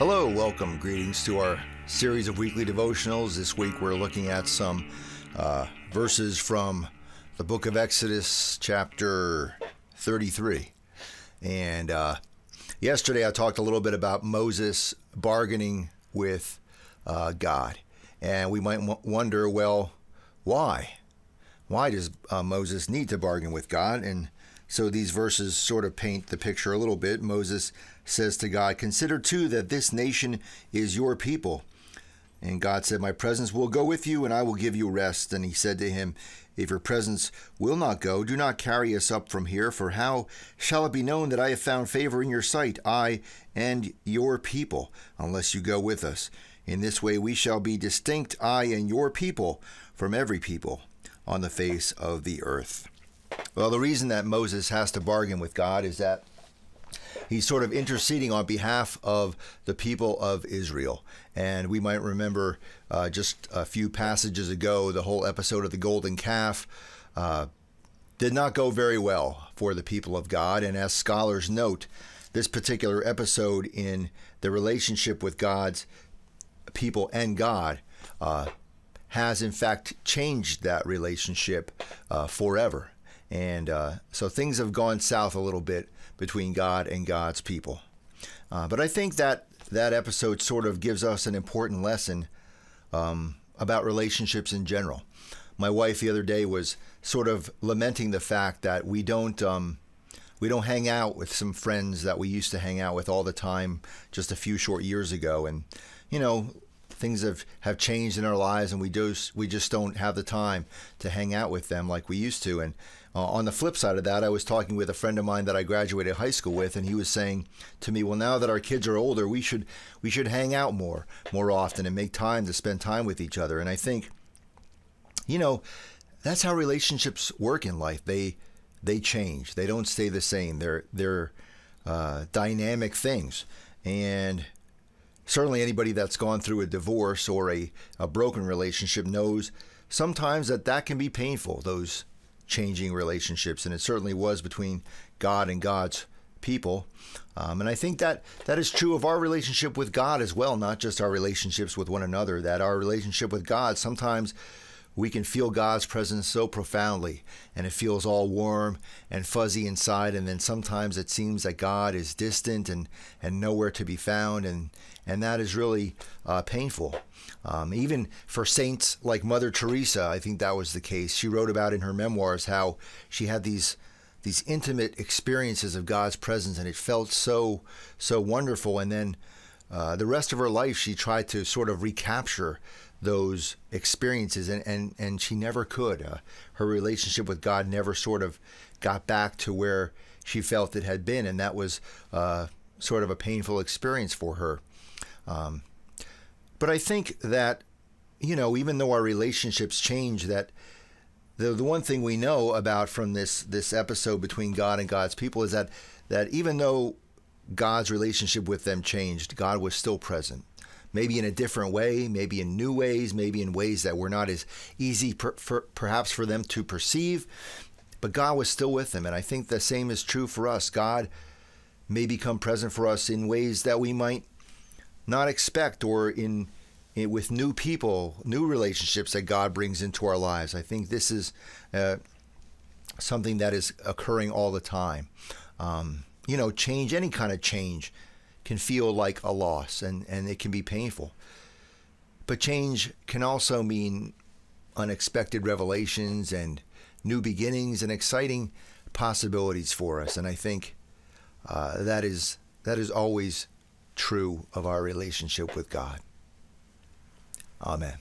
Hello, welcome, greetings to our series of weekly devotionals. This week we're looking at some verses from the book of Exodus, chapter 33. And yesterday I talked a little bit about Moses bargaining with God. And we might wonder, well, why? Why does Moses need to bargain with God? And so these verses sort of paint the picture a little bit. Moses says to God, "Consider too that this nation is your people." And God said, "My presence will go with you and I will give you rest." And he said to him, "If your presence will not go, do not carry us up from here, for how shall it be known that I have found favor in your sight, I and your people, unless you go with us? In this way we shall be distinct, I and your people, from every people on the face of the earth." Well, the reason that Moses has to bargain with God is that he's sort of interceding on behalf of the people of Israel. And we might remember just a few passages ago, the whole episode of the golden calf did not go very well for the people of God. And as scholars note, this particular episode in the relationship with God's people and God has in fact changed that relationship forever. And so things have gone south a little bit between God and God's people. But I think that episode sort of gives us an important lesson about relationships in general. My wife the other day was sort of lamenting the fact that we don't hang out with some friends that we used to hang out with all the time just a few short years ago. And, you know, things have changed in our lives, and we just don't have the time to hang out with them like we used to. And on the flip side of that, I was talking with a friend of mine that I graduated high school with, and he was saying to me, well, now that our kids are older, we should hang out more often and make time to spend time with each other. And I think, you know, that's how relationships work in life. They change. They don't stay the same. They're dynamic things. And certainly anybody that's gone through a divorce or a broken relationship knows sometimes that can be painful, those changing relationships. And it certainly was between God and God's people. And I think that is true of our relationship with God as well, not just our relationships with one another, that our relationship with God, sometimes we can feel God's presence so profoundly, and it feels all warm and fuzzy inside. And then sometimes it seems that God is distant and nowhere to be found. And that is really painful. Even for saints like Mother Teresa, I think that was the case. She wrote about in her memoirs how she had these intimate experiences of God's presence, and it felt so wonderful. And then the rest of her life, she tried to sort of recapture those experiences, and she never could. Her relationship with God never sort of got back to where she felt it had been, and that was sort of a painful experience for her. But I think that, you know, even though our relationships change, that the one thing we know about from this episode between God and God's people is that even though God's relationship with them changed, God was still present. Maybe in a different way, maybe in new ways, maybe in ways that were not as easy perhaps for them to perceive, but God was still with them. And I think the same is true for us. God may become present for us in ways that we might not expect, or in with new people, new relationships that God brings into our lives. I think this is something that is occurring all the time. You know, change, any kind of change, can feel like a loss, and it can be painful. But change can also mean unexpected revelations and new beginnings and exciting possibilities for us. And I think that is always true of our relationship with God. Amen.